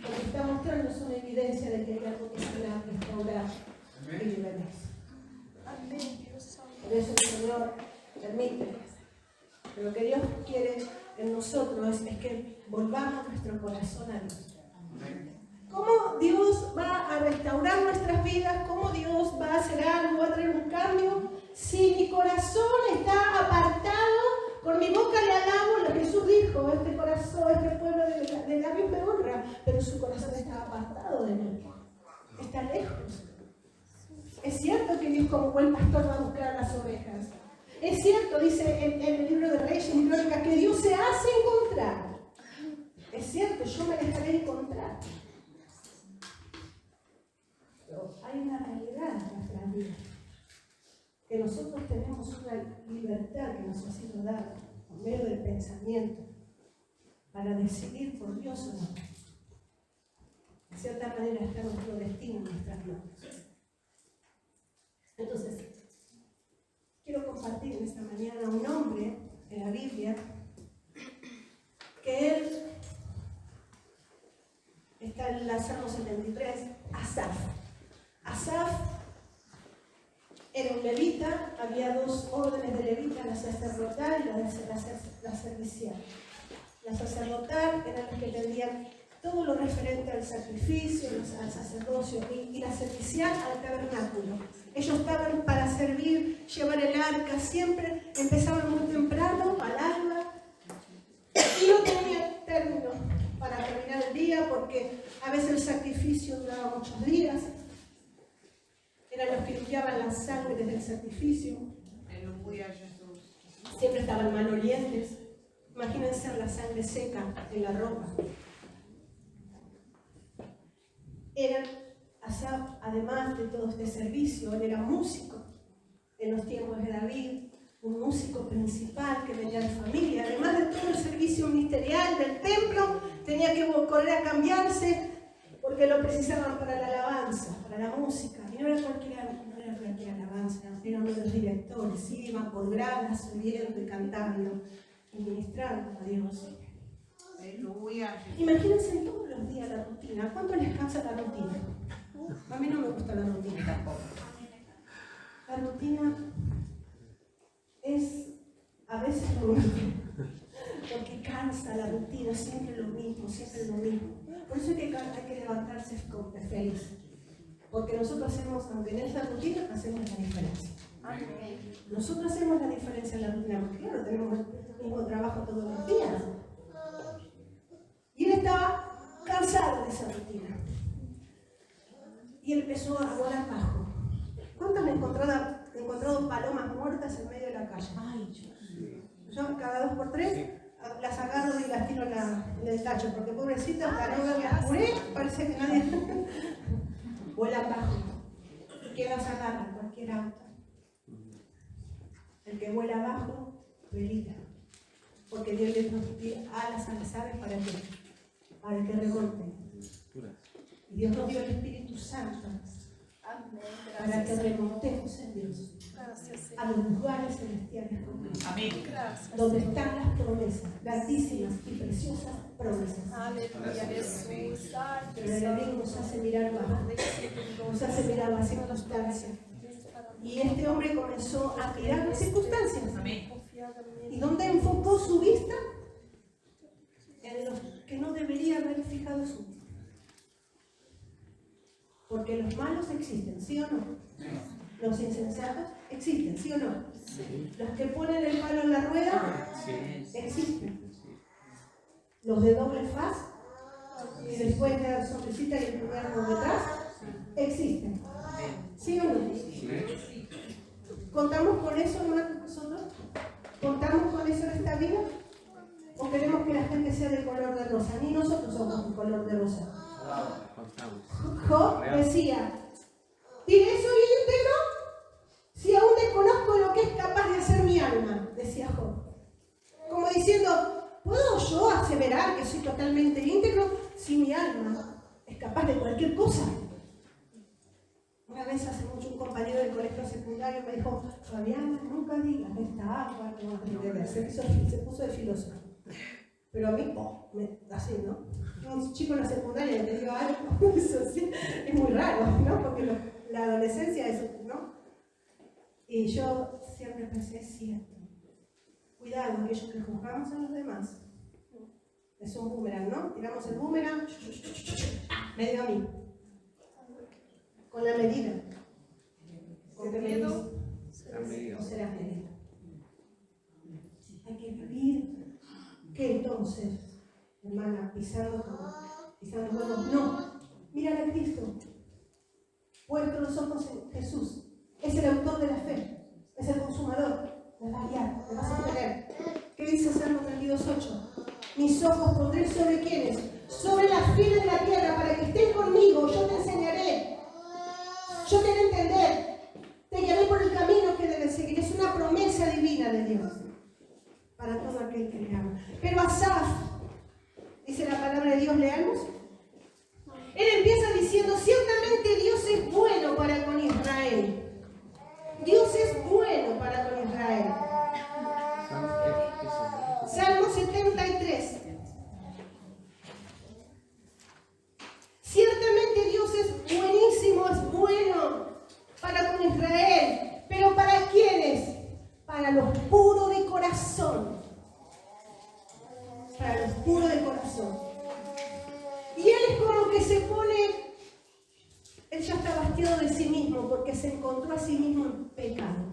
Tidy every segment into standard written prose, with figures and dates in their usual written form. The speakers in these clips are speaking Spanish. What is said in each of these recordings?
Lo que está mostrando es una evidencia de que hay algo que se va a restaurar y liberar. Por eso el Señor permite. Pero lo que Dios quiere en nosotros es que volvamos nuestro corazón a Dios. ¿Cómo Dios va a restaurar nuestras vidas? ¿Cómo Dios va a hacer algo, va a traer un cambio? Si mi corazón está apartado, con mi boca le alabo, lo que Jesús dijo, este corazón, este pueblo de labios me honra, pero su corazón está apartado de mí, está lejos. Es cierto que Dios como buen pastor va a buscar las ovejas. Es cierto, dice en el libro de Reyes y Crónicas, que Dios se hace encontrar. Es cierto, yo me dejaré encontrar. Pero hay una realidad en nuestras vidas. Que nosotros tenemos una libertad que nos ha sido dada por medio del pensamiento para decidir por Dios o no. De cierta manera está nuestro destino en nuestras manos. Entonces, quiero compartir en esta mañana un hombre en la Biblia que él está en el Salmo 73, Asaf. Asaf era un levita, había dos órdenes de levita, la sacerdotal y la servicial. La sacerdotal eran las que tendrían todo lo referente al sacrificio, al sacerdocio, y la servicial al tabernáculo. Ellos estaban para servir, llevar el arca, siempre empezaban muy temprano, al alba, y no tenían término para terminar el día, porque a veces el sacrificio duraba muchos días. Eran los que limpiaban la sangre del sacrificio. Siempre estaban malolientes. Imagínense la sangre seca en la ropa. Eran, Asaf, además de todo este servicio, él era músico en los tiempos de David, un músico principal que venía de familia. Además de todo el servicio ministerial del templo, tenía que correr a cambiarse porque lo precisaban para la alabanza, para la música. Y no era cualquier alabanza, era uno de los directores. Iban por gradas, subiendo y cantando y ministrando a Dios. Aleluya. Imagínense todos los días la rutina. ¿Cuánto les cansa la rutina? A mí no me gusta la rutina tampoco. La rutina es a veces porque cansa la rutina, siempre lo mismo, siempre lo mismo. Por eso hay que levantarse feliz. Porque nosotros hacemos, aunque en esta rutina, hacemos la diferencia. Nosotros hacemos la diferencia en la rutina, porque claro, tenemos el mismo trabajo todos los días. Y él estaba cansado de esa rutina. Y él empezó a volar bajo. ¿Cuántas me he encontrado palomas muertas en medio de la calle? Ay, yo cada 2 por 3 las agarro y las tiro en el tacho, porque pobrecitas, para no verlas puré, parece que nadie vuela bajo. ¿Y qué las agarra? Cualquier auto. El que vuela abajo, peligro. Porque Dios le dio alas a las aves para que remonten. Y Dios nos dio el Espíritu Santo para que remontemos en Dios a los lugares celestiales con Dios. Amén. Donde están las promesas, grandísimas y preciosas promesas. Aleluya, Jesús. Pero el enemigo nos hace mirar bajo, nos hace mirar las circunstancias. Y este hombre comenzó a mirar las circunstancias. Amén. ¿Y dónde enfocó su vista? En los que no debería haber fijado su vista. Porque los malos existen, ¿sí o no? Los insensatos existen, ¿sí o no? Los que ponen el palo en la rueda existen. Los de doble faz y después de la sonrisita y el primer por detrás existen. ¿Sí o no? ¿Contamos con eso, hermanos, nosotros? ¿Contamos con eso en esta vida? ¿O queremos que la gente sea de color de rosa? Ni nosotros somos de color de rosa. Job decía, ¿diré soy íntegro? Si aún desconozco lo que es capaz de hacer mi alma, decía Job. Como diciendo, ¿puedo yo aseverar que soy totalmente íntegro si mi alma es capaz de cualquier cosa? Una vez hace mucho un compañero del colegio secundario me dijo, Fabiana, nunca digas esta agua no has de beber. Se puso de filósofo. Pero a mí, así, ¿no? Un chico en la secundaria que diga algo, eso sí, es muy raro, ¿no? Porque la adolescencia es, ¿no? Y yo siempre pensé, es cierto. Cuidado, aquellos que juzgamos a los demás. Es un boomerang, ¿no? Tiramos el boomerang, me dio a mí. Con la medida. ¿Con qué medida? No serás medida. Hay que vivir. ¿Qué entonces, hermana? Pisando huevos. No. Mira a Cristo. Puesto los ojos en Jesús. Es el autor de la fe. Es el consumador. Me vas a guiar. Me vas a tener. ¿Qué dice Salmo 32:8? Mis ojos pondré sobre quiénes, sobre las fieles de la tierra, para que estén conmigo. Yo te enseñaré, yo te haré entender, te guiaré por el camino que debes seguir. Es una promesa divina de Dios para todo aquel que le ama. Pero Asaf, dice la palabra de Dios, leamos. Él empieza diciendo, ciertamente Dios es bueno para con Israel. Dios es bueno para con Israel. Salmo 73. Ciertamente Dios es buenísimo, es bueno para con Israel. ¿Pero para quiénes? Para los puros de corazón. Para los puros de corazón. Y él es como que se pone, él ya está bastiado de sí mismo porque se encontró a sí mismo en pecado.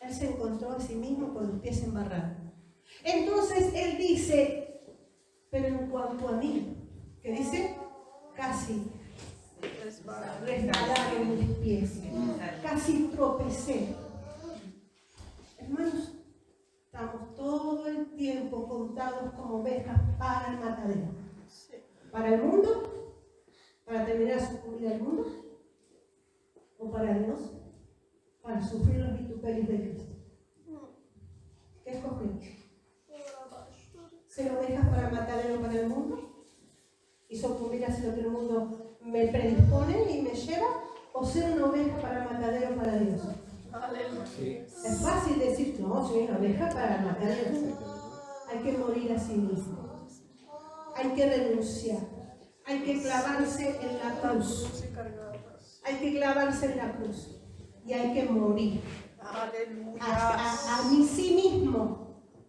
Él se encontró a sí mismo con los pies embarrados. Entonces él dice, pero en cuanto a mí, ¿qué dice? Casi resbalaron mis pies, casi tropecé. Hermanos, estamos todo el tiempo contados como ovejas para el matadero. ¿Para el mundo? ¿Para terminar su vida al mundo? ¿O para Dios? Para sufrir los vituperios de Cristo. ¿Qué escogemos? ¿Ser ovejas para el matadero para el mundo? ¿Y sucumbir a lo que el mundo me predispone y me lleva? ¿O ser una oveja para el matadero para Dios? Sí. Es fácil decir, no, soy una oveja para el matadero. Hay que morir a sí mismo. Hay que renunciar. Hay que clavarse en la cruz. Hay que clavarse en la cruz. Y hay que morir. A mí sí mismo.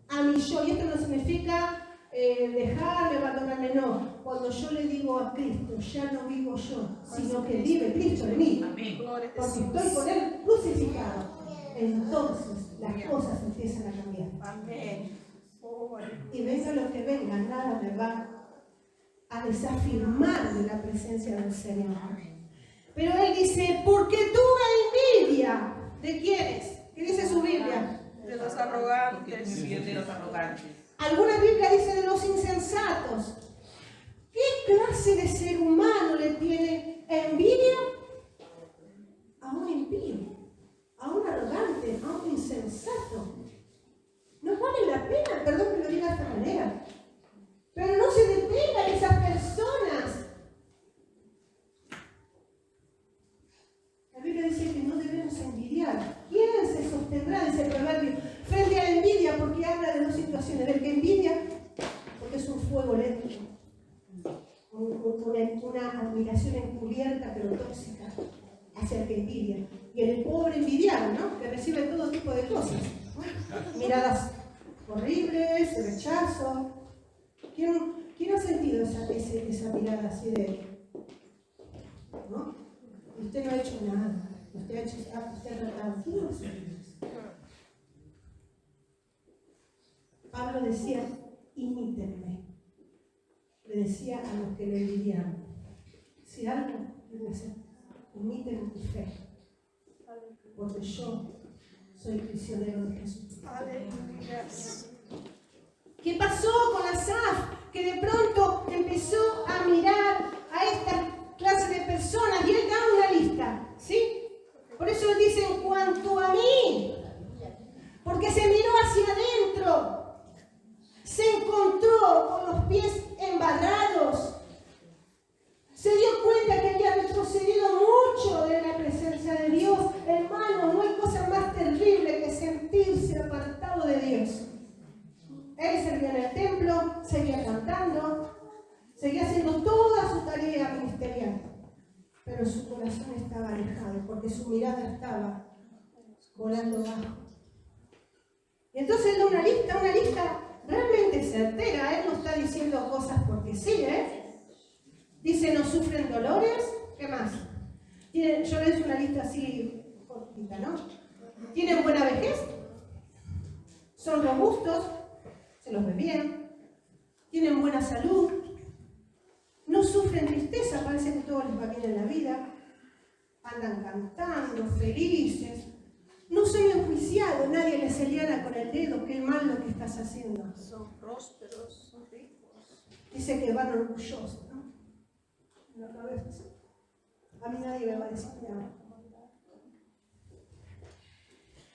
A mí yo. Y esto no significa dejarme, abandonarme, no. Cuando yo le digo a Cristo, ya no vivo yo, sino que vive Cristo en mí. Porque estoy con Él crucificado. Entonces las cosas empiezan a cambiar. Y venga lo que venga, nada me va a desafirmar de la presencia del Señor. Pero Él dice, porque tuve envidia. ¿De quiénes? ¿Qué dice su Biblia? De los arrogantes. De los arrogantes. Alguna Biblia dice de los insensatos. ¿Qué clase de ser humano le tiene envidia a un impío, a un arrogante, a un insensato? No vale la pena, perdón que lo diga de esta manera, pero no se detengan esas personas. La Biblia dice que no debemos envidiar. ¿Quién se sostendrá de ese proverbio frente a la envidia? Porque habla de dos situaciones. Del que envidia, porque es un fuego eléctrico, una admiración encubierta pero tóxica hacia el que envidia. Y el pobre envidiado, ¿no? Que recibe todo tipo de cosas. Miradas horribles, rechazo. ¿Quién ha sentido esa mirada así de, ¿no? Usted no ha hecho nada. Usted ha tratado. Pablo decía, imítenme. Le decía a los que le envidiaban. Si algo debe hacer, imiten mi fe. Porque yo soy prisionero de Jesús. Aleluya. ¿Qué pasó con Asaf? Que de pronto empezó a mirar a esta clase de personas y él da una lista, ¿sí? Por eso él dice, en cuanto a mí, porque se miró hacia adentro, se encontró con los pies embarrados, se dio cuenta que había retrocedido mucho de la presencia de Dios. Hermano, no hay cosa más terrible que sentirse apartado de Dios. Él servía en el templo, seguía pero su corazón estaba alejado, porque su mirada estaba volando bajo. Y entonces él da una lista realmente certera. Él no está diciendo cosas porque sí, Dice, no sufren dolores. ¿Qué más? Yo le hice una lista así cortita, ¿no? Tienen buena vejez, son robustos, se los ve bien, tienen buena salud, no sufren tristeza, parece que todo les va bien en la vida, andan cantando, felices, no son enjuiciados, nadie les señala con el dedo qué mal lo que estás haciendo. Son prósperos, son ricos. Dice que van orgullosos, ¿no? ¿No lo ves así? A mí nadie me va a decir nada.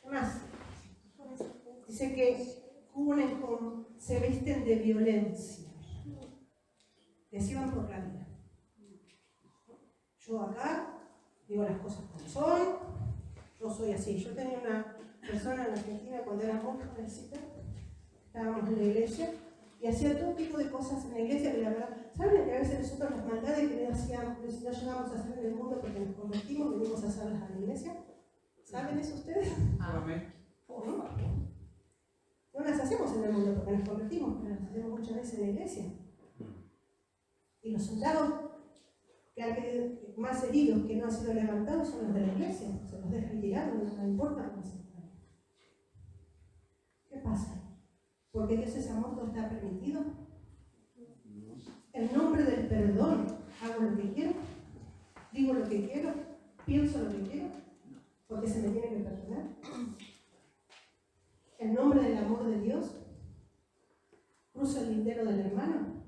¿Qué más? Dice que se visten de violencia. Decían por la vida. Yo acá digo las cosas como son. Yo soy así. Yo tenía una persona en Argentina cuando era muy jovencita. Estábamos en la iglesia y hacía todo tipo de cosas en la iglesia que la verdad, ¿saben que a veces nosotros las maldades que no llegamos a hacer en el mundo porque nos convertimos, venimos a hacerlas a la iglesia? ¿Saben eso ustedes? Amén. No las hacemos en el mundo porque nos convertimos, pero las hacemos muchas veces en la iglesia. Y los soldados que han quedado más heridos que no han sido levantados son los de la iglesia. Se los dejan tirados, no importa cómo se están. ¿Qué pasa? Porque Dios es amor, todo está permitido. En nombre del perdón, hago lo que quiero, digo lo que quiero, pienso lo que quiero, porque se me tiene que perdonar. En nombre del amor de Dios, cruzo el lindero del hermano.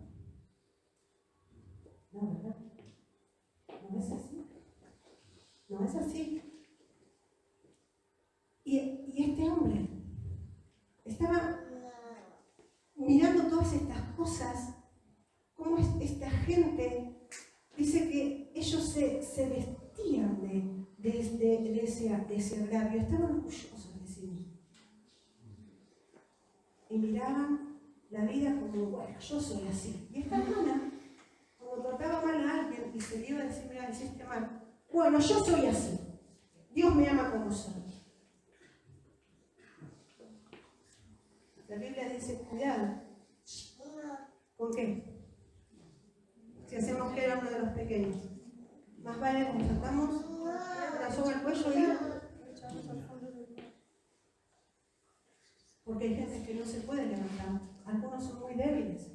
No, ¿verdad? No es así. No es así. Y este hombre estaba mirando todas estas cosas, cómo esta gente dice que ellos se vestían de ese agravio, estaban orgullosos de sí mismos. Y miraban la vida como, bueno, yo soy así. Y esta hermana, cuando trataba mal a alguien y se le iba a decir, mira, hiciste mal, bueno, yo soy así. Dios me ama como soy. La Biblia dice, cuidado. ¿Con qué? Si hacemos que era uno de los pequeños. Más vale que nos atamos la soga al cuello y echamos al fondo del mar. Porque hay gente que no se puede levantar. Algunos son muy débiles.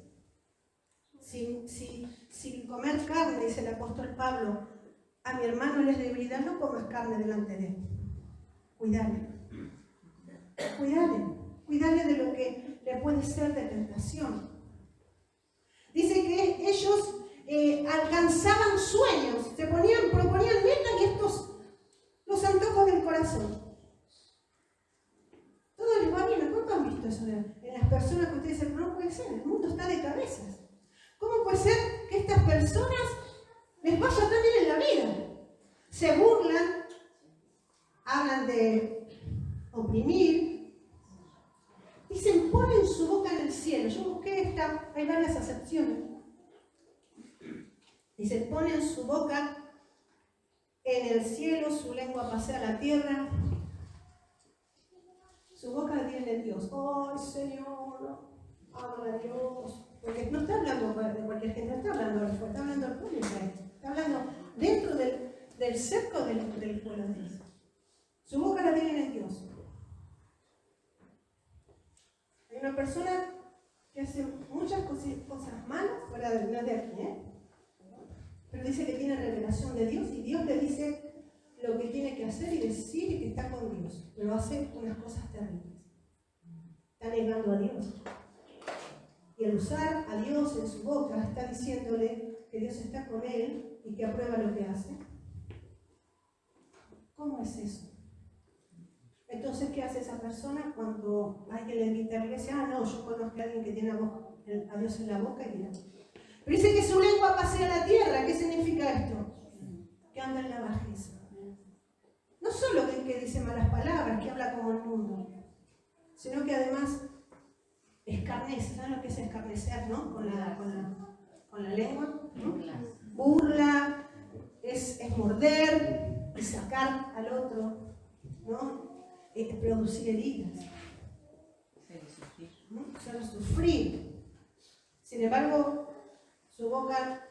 Sin comer carne, dice el apóstol Pablo, a mi hermano le es debilidad, no comas carne delante de él. Cuidale. Cuidale. Cuidale de lo que le puede ser de tentación. Dice que ellos alcanzaban sueños, proponían metas y estos, los antojos del corazón. Todo les va bien. ¿Cuánto han visto eso en las personas que ustedes dicen, no puede ser, el mundo está de cabezas? ¿Cómo puede ser que estas personas les vaya tan bien en la vida? Se burlan, hablan de oprimir, dicen, ponen su boca en el cielo. Yo busqué hay varias acepciones. Dice, ponen su boca en el cielo, su lengua pasea la tierra. Su boca tiene de Dios. ¡Ay, Señor! ¡Ama a Dios! Porque no está hablando de cualquier gente, no está hablando de fuera, está hablando del pueblo de Israel. Está hablando dentro del cerco del pueblo de Dios. Su boca la tiene en Dios. Hay una persona que hace muchas cosas malas, fuera de aquí, pero dice que tiene revelación de Dios y Dios le dice lo que tiene que hacer y decir y que está con Dios, pero hace unas cosas terribles. Está negando a Dios. Y al usar a Dios en su boca, está diciéndole que Dios está con él y que aprueba lo que hace. ¿Cómo es eso? Entonces, ¿qué hace esa persona cuando alguien le invita a la iglesia? No, yo conozco a alguien que tiene a Dios en la boca y mira. Pero dice que su lengua pasea la tierra. ¿Qué significa esto? Que anda en la bajeza. No solo que dice malas palabras, que habla como el mundo, sino que además escarnece. ¿Saben lo que es escarnecer, no? Con la lengua, ¿no? Burla, es morder y sacar al otro, ¿no? Producir heridas, ¿no? Hacer sufrir. Sin embargo, su boca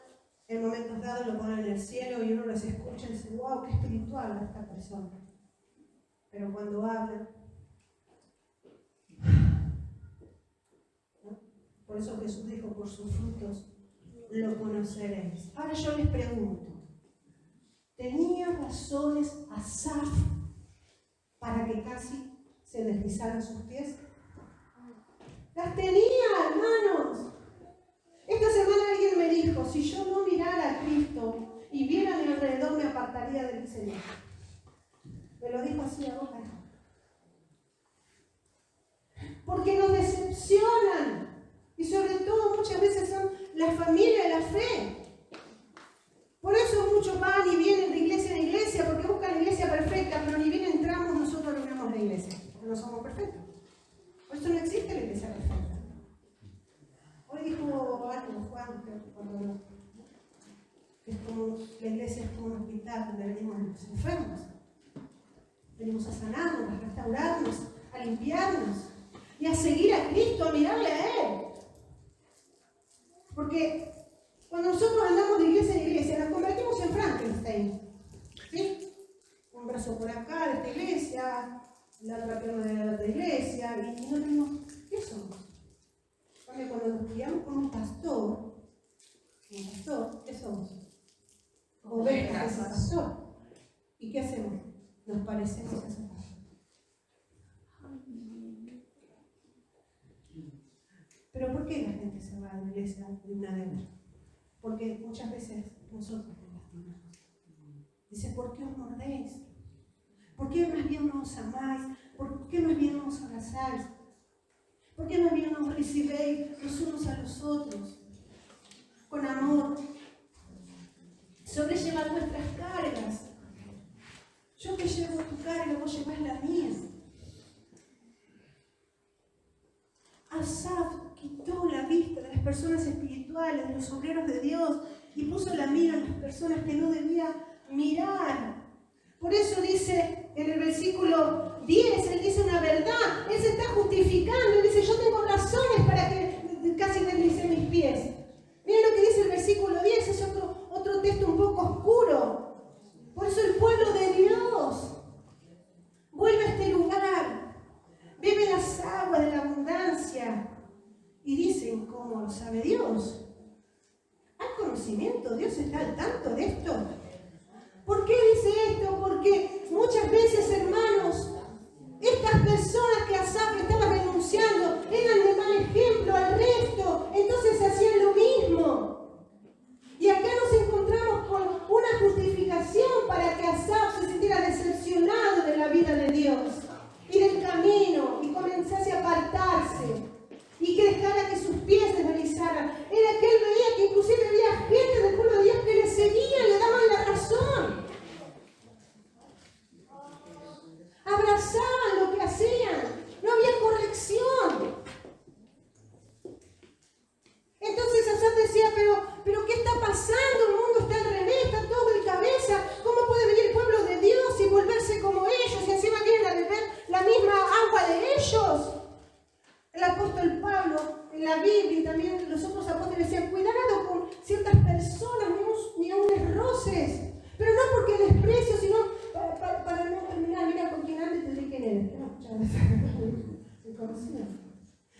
en momentos dados lo ponen en el cielo y uno los escucha y dice, wow, qué espiritual es esta persona. Pero cuando habla, ¿no? Por eso Jesús dijo, por sus frutos lo conoceréis. Ahora yo les pregunto, ¿tenía razones Asaf para que casi se deslizaran sus pies? Las tenía, hermanos. Esta semana alguien me dijo, si yo no mirara a Cristo y viera a mi alrededor, me apartaría del Señor. Me lo dijo así a boca. Porque nos decepcionan. Y sobre todo muchas veces son la familia de la fe. Por eso muchos van y vienen de iglesia en iglesia, porque buscan la iglesia perfecta, pero ni bien entramos, nosotros no vemos la iglesia. No somos perfectos. Por eso no existe la iglesia perfecta. Hoy dijo algo Juan, que es como, la iglesia es como un hospital donde venimos los enfermos. Venimos a sanarnos, a restaurarnos, a limpiarnos y a seguir a Cristo, a mirarle a Él. Porque cuando nosotros andamos de iglesia en iglesia, nos convertimos en Frankenstein. ¿Sí? Un brazo por acá de esta iglesia, la otra pierna de la otra iglesia, y no tenemos. ¿Qué somos? Cuando nos criamos con un pastor, ¿qué somos? Ovejas de ese pastor. ¿Y qué hacemos? Nos parecemos a ese pastor. Pero ¿por qué la gente se va a la iglesia de una vez? Porque muchas veces nosotros nos lastimamos. Dice, ¿por qué os mordéis? ¿Por qué más bien no os amáis? ¿Por qué más bien no os abrazáis? ¿Por qué más bien no os recibéis los unos a los otros? Con amor. Sobrellevar vuestras cargas. Yo te llevo tu carga, vos llevas la mía. Asaf quitó la vista de las personas espirituales, de los obreros de Dios, y puso la mira en las personas que no debía mirar. Por eso dice en el versículo 10, él dice una verdad, él se está justificando, él dice, yo tengo razones para que casi deslice mis pies. Miren lo que dice el versículo 10, es otro texto un poco oscuro. Por eso el pueblo de Dios vuelve a este lugar, bebe las aguas de la abundancia y dicen, ¿cómo lo sabe Dios? ¿Hay conocimiento? ¿Dios está al tanto de esto? ¿Por qué dice esto? Porque muchas veces, hermanos, estas personas que Asaf estaba denunciando eran de mal ejemplo al resto, entonces hacían lo mismo. Y acá nos encontramos con una justificación para que Asaf se sintiera decepcionado de la vida de Dios y del camino y comenzase a apartarse y que dejara que sus pies se deslizaran. Era que él veía que inclusive había gente del pueblo de Dios que le seguía y le daban la razón. Abrazaban lo que hacían. No había corrección. Entonces Asaf decía, pero ¿qué está pasando? El mundo está al revés, está todo de cabeza. ¿Cómo puede venir el pueblo de Dios y volverse como ellos? Y encima vienen a beber la misma agua de ellos. El apóstol Pablo, en la Biblia y también los otros apóstoles decían, cuidado con ciertas personas, ni aun roces. Pero no porque desprecio, sino para no terminar, mira con quién antes te diré quién eres. No, muchas veces.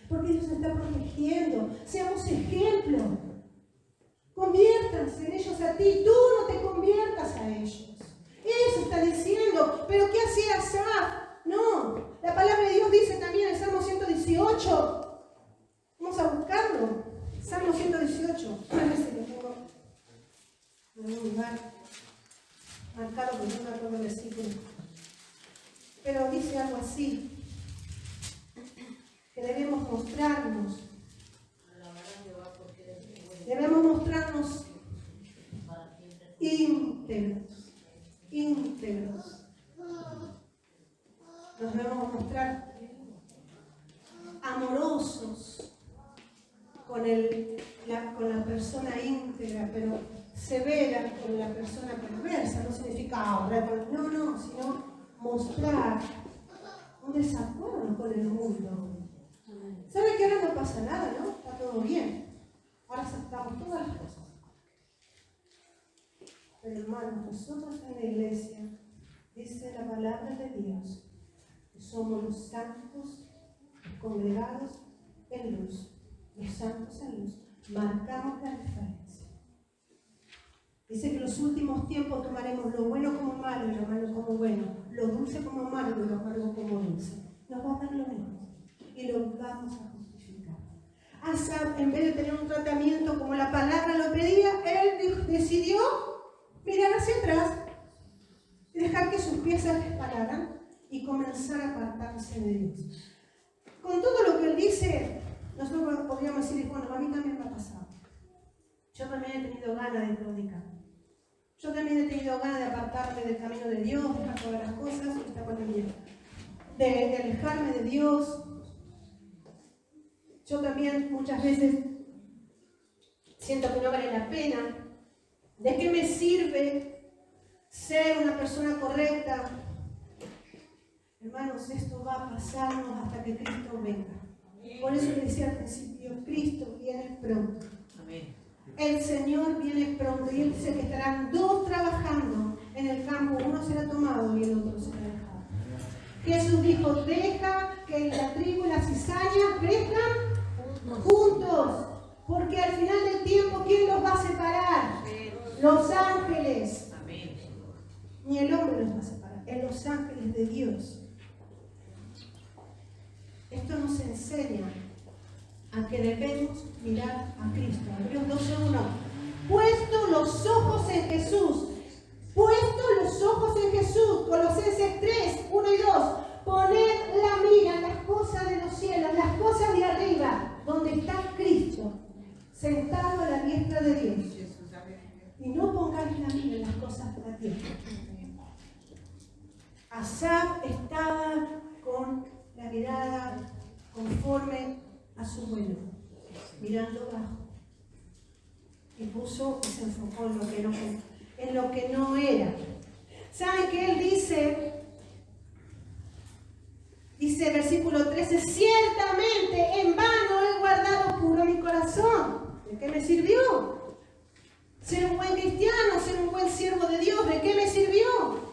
Porque Dios está protegiendo. Seamos ejemplo. Conviértanse en ellos a ti. Tú no te conviertas a ellos. Eso está diciendo. Pero ¿qué hacía Asaf? No. La palabra de Dios dice también en Salmo 118. Vamos a buscarlo. Salmo 118. A ver si lo tengo en algún lugar marcado, porque no me acuerdo el versículo. Pero dice algo así. Que debemos mostrarnos. Debemos mostrarnos íntegros. Íntegros. Nos debemos mostrar amorosos con la persona íntegra, pero severa con la persona perversa, no significa no, sino mostrar un desacuerdo con el mundo. ¿Sabe que ahora no pasa nada, no? Está todo bien. Ahora aceptamos todas las cosas. Pero hermanos, nosotros en la iglesia, dice la palabra de Dios, que somos los santos, los congregados en luz, los santos en luz, marcamos la diferencia. Dice que en los últimos tiempos tomaremos lo bueno como malo y lo malo como bueno, lo dulce como amargo y lo amargo como dulce. Nos va a dar lo mismo y lo vamos a justificar. Asaf, en vez de tener un tratamiento como la palabra lo pedía, él decidió mirar hacia atrás y dejar que sus pies se resbalaran y comenzar a apartarse de Dios. Con todo lo que él dice, nosotros podríamos decir, bueno, a mí también me ha pasado. Yo también he tenido ganas de claudicar. Yo también he tenido ganas de apartarme del camino de Dios, dejar todas las cosas, de alejarme de Dios. Yo también muchas veces siento que no vale la pena. ¿De qué me sirve ser una persona correcta? Hermanos, esto va a pasarnos hasta que Cristo venga. Por eso le decía al principio, Cristo viene pronto. Amén. El Señor viene pronto y Él dice que estarán dos trabajando en el campo, uno será tomado y el otro será dejado. Jesús dijo, deja que la trigo y la cizaña crezcan juntos, porque al final del tiempo, ¿quién los va a separar? Los ángeles. Amén. Ni el hombre los va a separar, es los ángeles de Dios. Esto nos enseña a que debemos mirar a Cristo. Hebreos 12:1. Puesto los ojos en Jesús. Puesto los ojos en Jesús. Colosenses 3:1 y 2. Poner la mira en las cosas de los cielos, las cosas de arriba, donde está Cristo, sentado a la diestra de Dios. Y no pongáis la mira en las cosas de la tierra. Asaf estaba con la mirada conforme a su vuelo, mirando abajo. Y se enfocó en lo que no era. ¿Saben qué él dice? Dice versículo 13, ciertamente en vano he guardado puro mi corazón. ¿De qué me sirvió? Ser un buen cristiano, ser un buen siervo de Dios, ¿de qué me sirvió?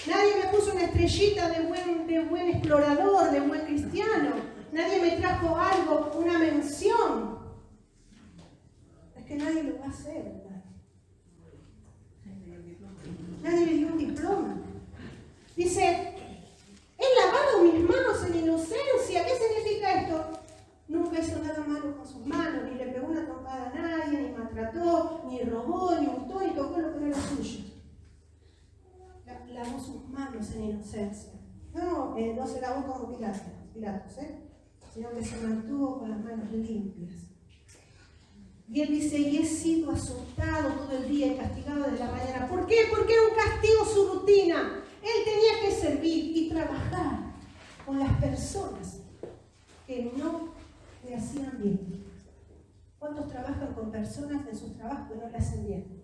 Nadie me puso una estrellita de buen explorador, de buen cristiano. Nadie me trajo algo, una mención. Es que nadie lo va a hacer, ¿verdad? Nadie le dio un diploma. Dice, he lavado mis manos en inocencia. ¿Qué significa esto? Nunca hizo nada malo con sus manos, ni le pegó una trompada a nadie, ni maltrató, ni robó, ni hurtó, ni tocó lo que no era suyo. Lavó sus manos en inocencia. No se lavó como Pilatos, sino que se mantuvo con las manos limpias. Y él dice, y he sido azotado todo el día y castigado desde la mañana. ¿Por qué? Porque era un castigo su rutina. Él tenía que servir y trabajar con las personas que no le hacían bien. ¿Cuántos trabajan con personas en sus trabajos que no le hacen bien?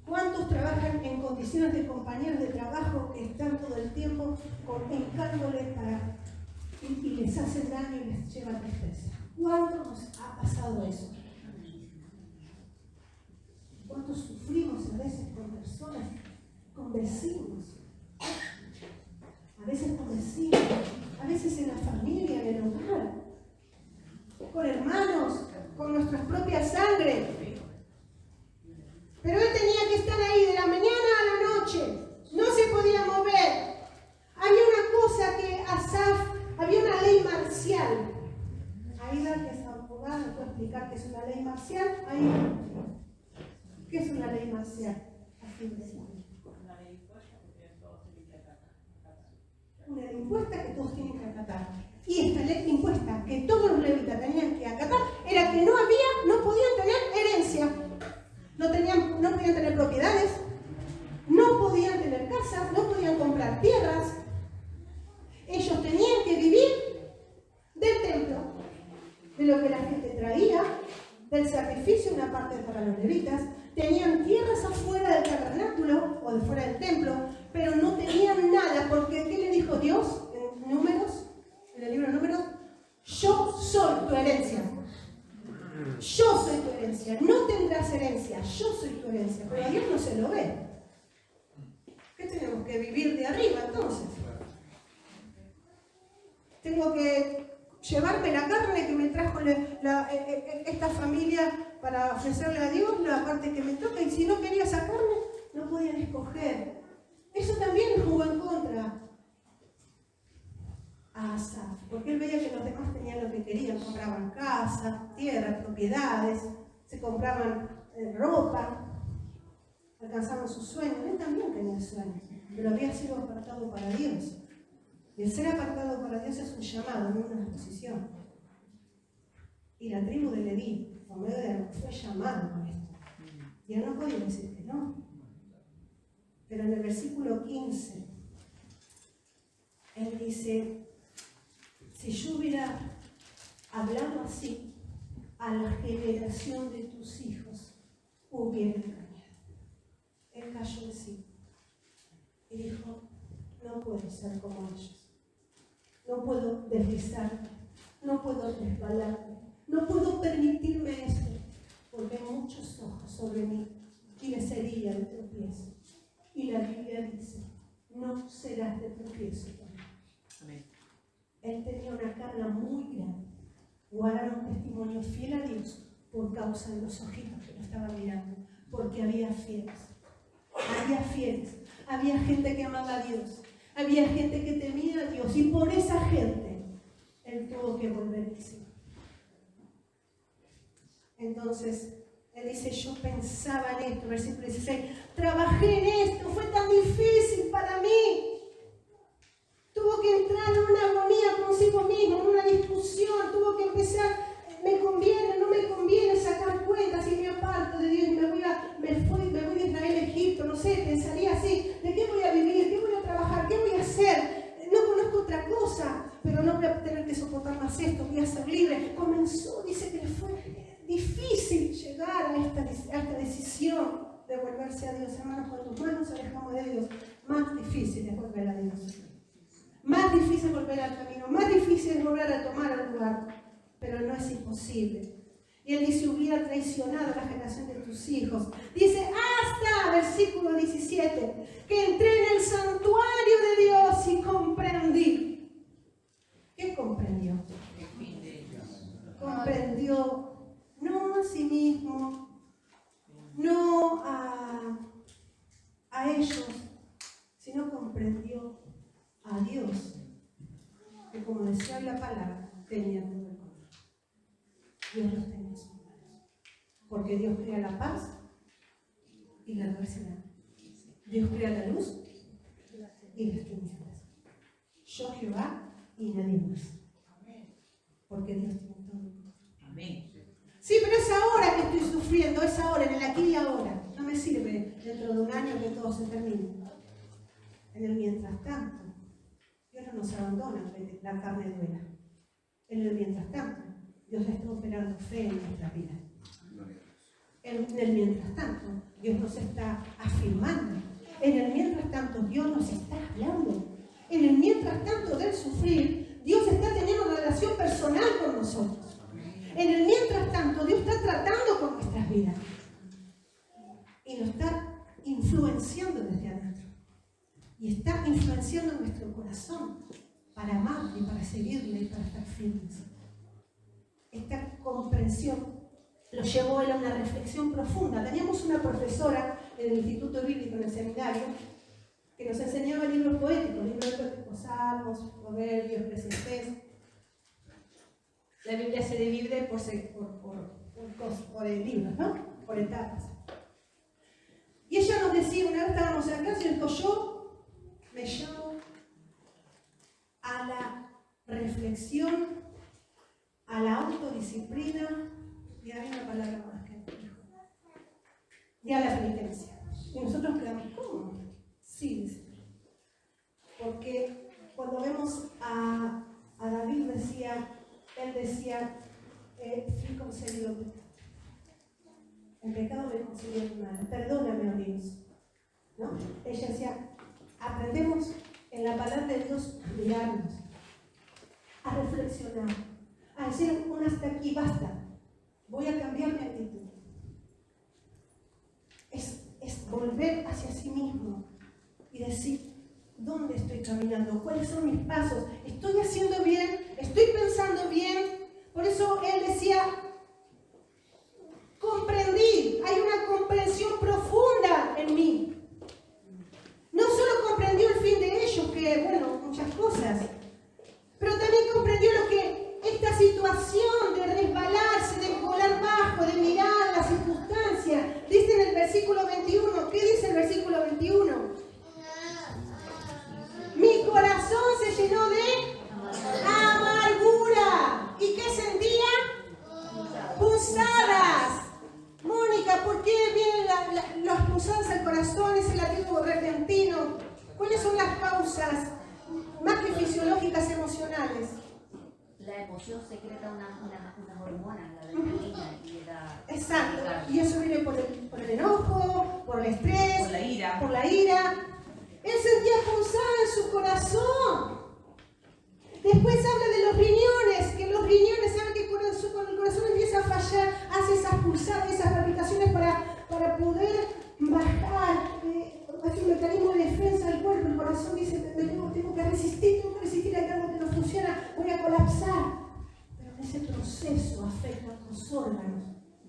¿Cuántos trabajan en condiciones de compañeros de trabajo que están todo el tiempo hincándoles y les hacen daño y les lleva tristeza? ¿Cuántos nos ha pasado eso? ¿Cuántos sufrimos a veces con personas, con vecinos? A veces con vecinos, a veces en la familia, en el hogar, con hermanos, con nuestra propia sangre. Pero él tenía que estar ahí de la mañana a la noche. No se podía mover. Había una cosa que Asaf, había una ley marcial. Aida, que es abogada, ¿me puede explicar qué es una ley marcial? Aida, ¿qué es una ley marcial? Así decía. Una ley impuesta que todos tienen que acatar. Y esta ley impuesta que todos los levitas tenían que acatar era que no podían tener herencia. No podían tener propiedades, no podían tener casas, no podían comprar tierras. Ellos tenían que vivir del templo, de lo que la gente traía, del sacrificio, una parte para los levitas, tenían tierras afuera del tabernáculo o de fuera del templo, pero no tenían nada, porque ¿qué le dijo Dios en Números? En el libro de Números, yo soy tu herencia. Yo soy tu herencia. No tendrás herencia, yo soy tu herencia. Pero a Dios no se lo ve. ¿Qué tenemos que vivir de arriba entonces? Tengo que llevarme la carne que me trajo esta familia para ofrecerle a Dios, la parte que me toca, y si no quería esa carne, no podían escoger. Eso también jugó en contra a Asaf, porque él veía que los demás tenían lo que querían, compraban casa, tierra, propiedades, se compraban ropa, alcanzaban sus sueños. Él también tenía sueños, pero había sido apartado para Dios. Y el ser apartado para Dios es un llamado, no una disposición. Y la tribu de Leví, por medio de Aarón, fue llamado por esto. Y él no podía decir que no. Pero en el versículo 15, él dice, si yo hubiera hablado así a la generación de tus hijos, hubiera engañado. Él cayó en sí y dijo, no puedo ser como ellos. No puedo deslizarme, no puedo resbalarme, no puedo permitirme esto, porque hay muchos ojos sobre mí y les sería de tropiezo. Y la Biblia dice, no serás de tropiezo. Amén. Él tenía una carga muy grande. Guardaron testimonio fiel a Dios por causa de los ojitos que lo estaban mirando, porque había fieles. Había fieles, había gente que amaba a Dios. Había gente que temía a Dios y por esa gente él tuvo que volverse. Entonces, él dice, yo pensaba en esto, versículo 16, trabajé en esto, fue tan difícil para mí. Tuvo que entrar en una agonía consigo mismo, en una discusión, tuvo que empezar, me conviene, no me conviene sacar cuentas y me aparto de Dios, me voy de Israel a Egipto, no sé, pensaría así, ¿de qué voy a vivir? ¿Qué voy a trabajar? ¿Qué voy a hacer? No conozco otra cosa, pero no voy a tener que soportar más esto, voy a ser libre. Comenzó, dice que le fue difícil llegar a esta decisión de volverse a Dios. Hermanos, cuando más nos alejamos de Dios, más difícil es volver a Dios. Más difícil es volver al camino, más difícil es volver a tomar el lugar, pero no es imposible. Y él dice, hubiera traicionado a la generación de tus hijos. Dice, hasta, versículo 17, que entré en el santuario de Dios y comprendí. ¿Qué comprendió? Comprendió no a sí mismo, no a ellos, sino comprendió a Dios, que como decía la palabra, tenía todo el control. Dios los tenía en sus manos, porque Dios crea la paz y la adversidad. Dios crea la luz y las tinieblas. Yo Jehová y nadie más, porque Dios tiene todo el control. Amén. Sí, pero es ahora que estoy sufriendo, es ahora, en el aquí y ahora. No me sirve dentro de un año que todo se termine. En el mientras tanto, Dios no nos abandona, la carne duela. En el mientras tanto, Dios está operando fe en nuestra vida. En el mientras tanto, Dios nos está afirmando. En el mientras tanto, Dios nos está hablando. En el mientras tanto del sufrir, Dios está teniendo una relación personal con nosotros. En el mientras tanto, Dios está tratando con nuestras vidas. Y nos está influenciando desde adentro. Y está influenciando nuestro corazón para amar y para seguirle y para estar firmes. Esta comprensión lo llevó a una reflexión profunda. Teníamos una profesora en el Instituto Bíblico, en el seminario, que nos enseñaba libros poéticos, Salmos, Proverbios, Eclesiastés. La Biblia se divide por libros, ¿no? Por etapas. Y ella nos decía, una vez estábamos en la clase, y dijo, yo me llamo a la reflexión, a la autodisciplina, y hay una palabra más que dijo, y a la penitencia. Y nosotros quedamos, ¿cómo? Sí, dice. Porque cuando vemos a David él decía, estoy concedido. El pecado me considera hermana. Perdóname, oh Dios. ¿No? Ella decía, aprendemos en la palabra de Dios a mirarnos, a reflexionar, a decir un hasta aquí, basta. Voy a cambiar mi actitud. Es volver hacia sí mismo y decir, ¿dónde estoy caminando? ¿Cuáles son mis pasos? ¿Estoy haciendo bien? ¿Estoy pensando bien? Por eso él decía, comprendí, hay una comprensión profunda en mí. No solo comprendió el fin de ellos, que bueno, muchas cosas, pero también comprendió lo que esta situación de resbalarse, de volar bajo, de mirar las circunstancias, dice en el versículo 21, ¿qué dice el versículo 21? Mi corazón se llenó de amargura. ¿Y qué sentía? Punzadas. Mónica, ¿por qué vienen las punzadas al corazón, ese latido repentino? ¿Cuáles son las causas más que fisiológicas, emocionales? La emoción secreta unas hormonas, la adrenalina y la... Exacto. Y eso viene por el enojo, por el estrés, Por la ira. por la ira. Él sentía punzada en su corazón. Después habla de los riñones, que los riñones, saben que cuando el corazón empieza a fallar, hace esas pulsadas, esas palpitaciones para poder bajar. Es un mecanismo de defensa del cuerpo. El corazón dice, tengo que resistir, hay algo que no funciona, voy a colapsar. Pero en ese proceso afecta a otros órganos.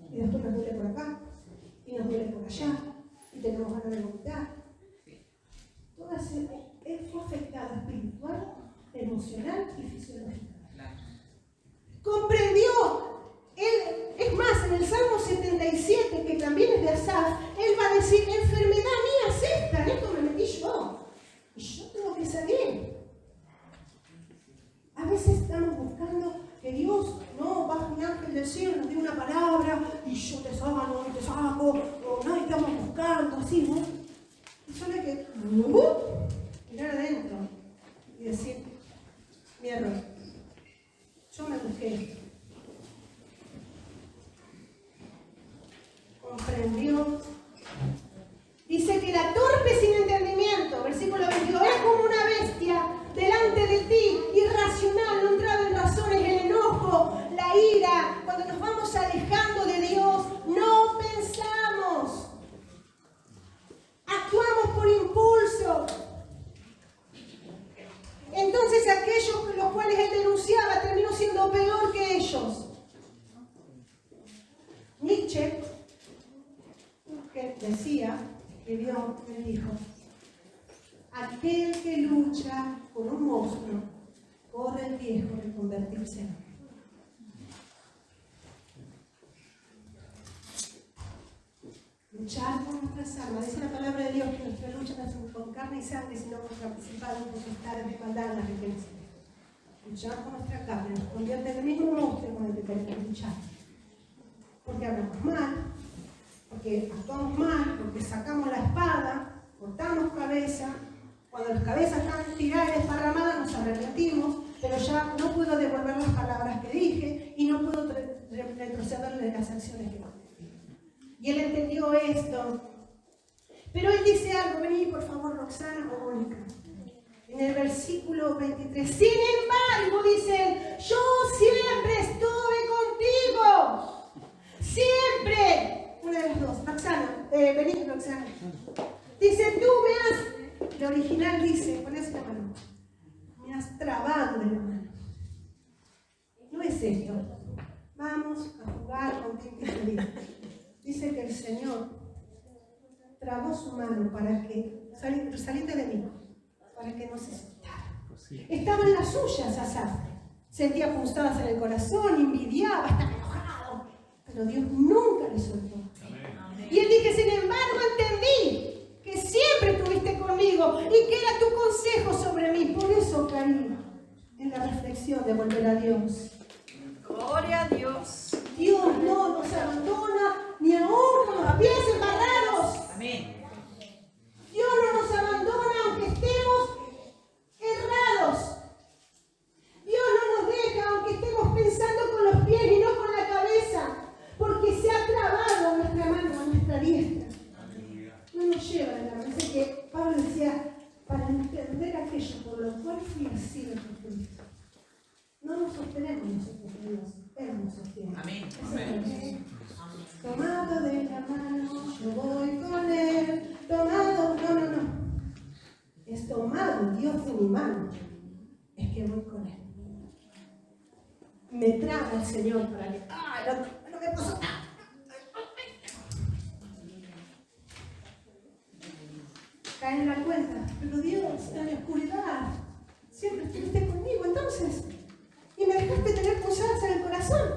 Y después nos duele por acá, y nos duele por allá, y tenemos ganas de vomitar. Él fue afectado espiritual, emocional y fisiológicamente. Comprendió. Él, es más, en el Salmo 77, que también es de Asaf, él va a decir, enfermedad mía es esta, en esto me metí yo. Y yo tengo que salir. A veces estamos buscando que Dios, no, baja un ángel del cielo, nos dé una palabra, y yo te sano, y te saco, o no, estamos buscando, así, ¿no? Y solo hay que mirar adentro y decir, mi error, yo me busqué esto. Comprendió. Dice que la torpe sin entendimiento, versículo 22, es como una bestia delante de ti, irracional, no entraba en razones, el enojo, la ira. Cuando nos vamos alejando de Dios, no pensamos. Actuamos por impulso. Entonces aquellos los cuales él denunciaba terminó siendo peor que ellos. Nietzsche, que decía, él dijo, aquel que lucha con un monstruo corre el riesgo de convertirse en hombre. Luchar con nuestras armas. Dice la palabra de Dios que nuestra lucha no es con carne y sangre, sino contra principados, potestades de maldad en la riqueza. Luchar con nuestra carne nos convierte en el mismo monstruo con el que tenemos que luchar. Porque hablamos mal, porque actuamos mal, porque sacamos la espada, cortamos cabeza. Cuando las cabezas están tiradas y desparramadas nos arrepentimos, pero ya no puedo devolver las palabras que dije y no puedo retroceder de las acciones que cometí. Y él entendió esto. Pero él dice algo, vení por favor Roxana o Mónica. En el versículo 23, sin embargo, dice él, yo siempre estuve contigo. Siempre. Una de las dos. Roxana, vení Roxana. Dice, tú me has, el original dice, ponés la mano, me has trabado de la mano. No es esto. Vamos a jugar con tinta y feliz. Dice que el Señor trabó su mano para que, salite de mí, para que no se soltara. Estaban las suyas, Asaf. Sentía punzadas en el corazón, envidiaba, estaba enojado. Pero Dios nunca le soltó. Y él dice, sin embargo, entendí que siempre estuviste conmigo y que era tu consejo sobre mí. Por eso caí en la reflexión de volver a Dios. Gloria a Dios. Dios no nos abandona ni aún con los pies embarrados. Amén. Dios no nos abandona aunque estemos errados. Dios no nos deja aunque estemos pensando con los pies y no con la cabeza, porque se ha trabado nuestra mano. por lo cual fui asido por Cristo. No nos sostenemos nosotros mismos, Él nos sostiene. Amén. Amén. Tomado de la mano, yo voy con Él. Tomado, no. Es tomado Dios de mi mano, es que voy con Él. Me traba el Señor para que, no me pasó nada. Cae en la cuenta, pero Dios, en la oscuridad, siempre estuviste conmigo, entonces, y me dejaste tener punzadas en el corazón,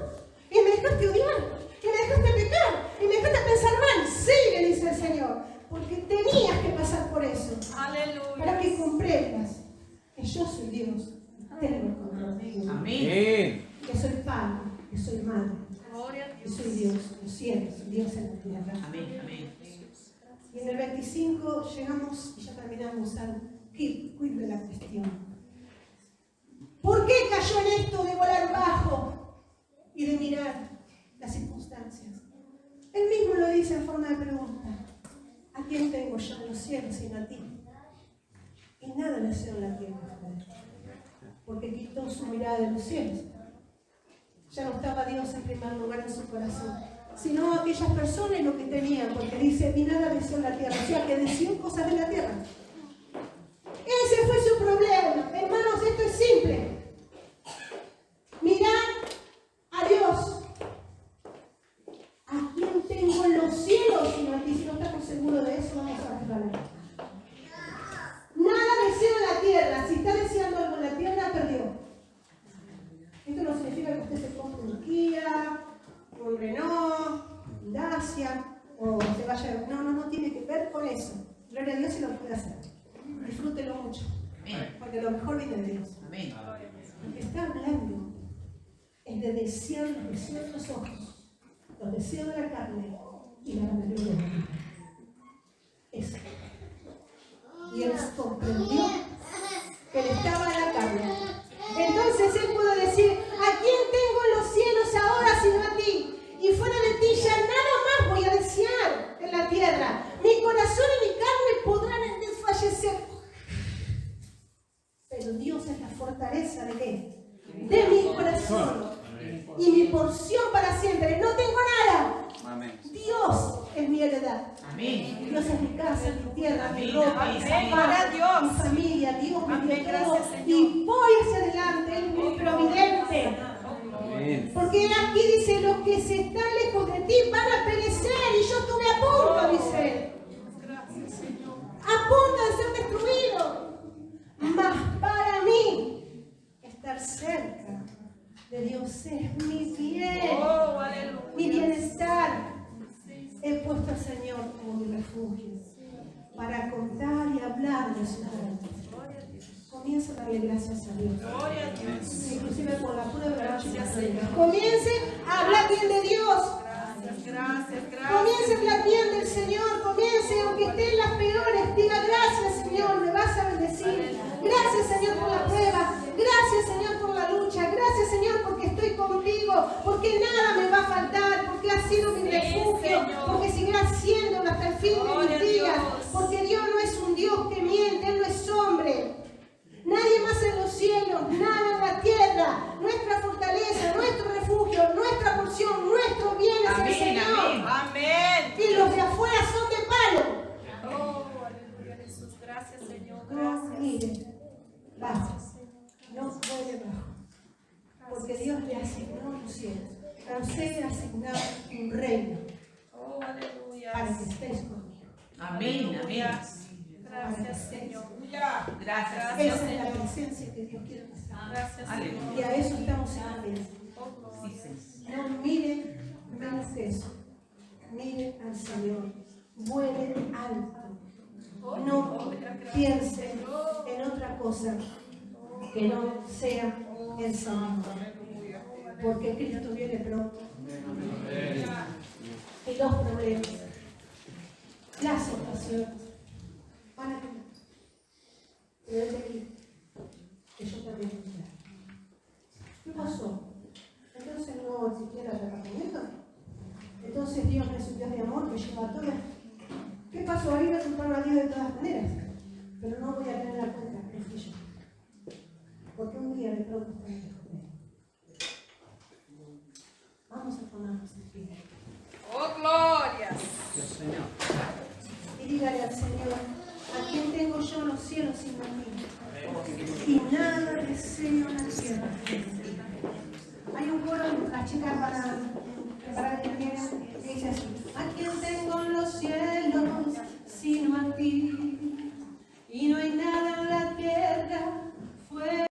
y me dejaste odiar, y me dejaste pecar, y me dejaste pensar mal. Sí, le dice el Señor, porque tenías que pasar por eso, Aleluya. para que comprendas que yo soy Dios, tengo el control de mí, Amén. que soy padre, que soy madre, Gloria a que Dios. soy Dios, los cielos, Dios en la tierra. Amén. Amén. Y en el 25 llegamos y ya terminamos al quid de la cuestión. ¿Por qué cayó en esto de volar bajo y de mirar las circunstancias? Él mismo lo dice en forma de pregunta. ¿A quién tengo yo en los cielos sino a ti? Y nada le deseo en la tierra, porque quitó su mirada de los cielos. Ya no estaba Dios en primer lugar en su corazón, sino aquellas personas y lo que tenían, porque dice, y nada deseó en la tierra, o sea que deseó cosas de la tierra. Ese fue su problema. Hermanos, esto es simple. Mirad a Dios. ¿A quién tengo en los cielos sino a ti? Si no estamos seguros de eso, vamos a resbalar. Nada deseo en la tierra. Si está deseando algo en la tierra, perdió. Esto no significa que usted se compre un Kia, un Renault, un Dacia, o se vaya. No tiene que ver con eso. Gloria a Dios si lo puede hacer. Disfrútelo mucho. Amén. Porque lo mejor viene de Dios. Amén. Lo que está hablando es de desear los deseos de los ojos, los deseos de la carne y la vanagloria de la vida. Eso. Y él comprendió que le estaba en la carne. Entonces él pudo decir, ¿a quién tengo en los cielos ahora sino a ti? Y fuera de ti ya nada más voy a desear en la tierra. Mi corazón y mi carne podrán desfallecer. Pero Dios es la fortaleza de qué? De mi corazón. Y mi porción para siempre. No tengo nada. Amén. Dios es mi heredad. Amén. Dios es mi casa, mi tierra, mi Amén, ropa, amén, mi amén. Gloria a zapato, Dios. mi familia. Dios me Amén, dio todo. gracias, Señor. Y voy hacia adelante. Él es mi providente. Amén. Porque aquí dice, los que se están lejos de ti van a perecer. Y yo estuve a punto, dice él. Gracias, Señor. A punto de ser destruido. Mas para mí, estar cerca de Dios es mi bien, Oh, aleluya. mi bienestar. He puesto al Señor como mi refugio para contar y hablar de sus obras. Comienza a darle gracias a Dios. Gloria a Dios. Inclusive por la prueba de la Gracias, Señor. comience a hablar bien de Dios. Gracias. Comience a hablar bien del Señor. Comience, aunque esté en las peores, diga gracias, Señor, me vas a bendecir. Gracias, Señor, por la prueba. Gracias, Señor, por la lucha. Gracias, Señor, porque estoy contigo. Porque nada me va a faltar. Porque has sido mi refugio. Señor. Porque seguirás siendo hasta el fin de Gloria mis a días. Dios. Porque Dios no es un Dios que miente. Él no es hombre. Nadie más en los cielos, nada en la tierra. Nuestra fortaleza, nuestro refugio, nuestra porción, nuestro bien es el Amén. Señor. Amén. Amén. Y los de afuera son de palo. Oh, aleluya, Jesús. Gracias, Señor. No Gracias. mire, bajo. No puede bajo. Porque Dios le asignó los cielos. A usted le asignó un reino Oh, aleluya. para que estés conmigo. Amén. Amén. Gracias, Señor. Gracias. Esa es la presencia que Dios quiere mostrar. Gracias, Aleluya. Señor. Y a eso estamos en la vida. Oh, Sí, gloria. Señor. No miren menos que eso. Miren al Señor. Vuelen alto. No piensen en otra cosa que no sea el Señor. Porque Cristo viene pronto. Y los problemas, las situaciones van a cambiar. Pero es de aquí que yo también voy a hablar. ¿Qué pasó? Entonces no existiera el arrepentimiento. Entonces Dios no es un Dios de amor que lleva a todas. ¿Qué pasó? Ahí me culparon a Dios de todas maneras. Pero no voy a tener la cuenta, no fui yo. porque un día le pregunté a mi hijo, vamos a ponernos en pie. Oh, glorias. Y dígale al Señor, ¿a quién tengo yo en los cielos sino a ti? Y nada deseo en la tierra. Hay un coro, las chicas van a preparar el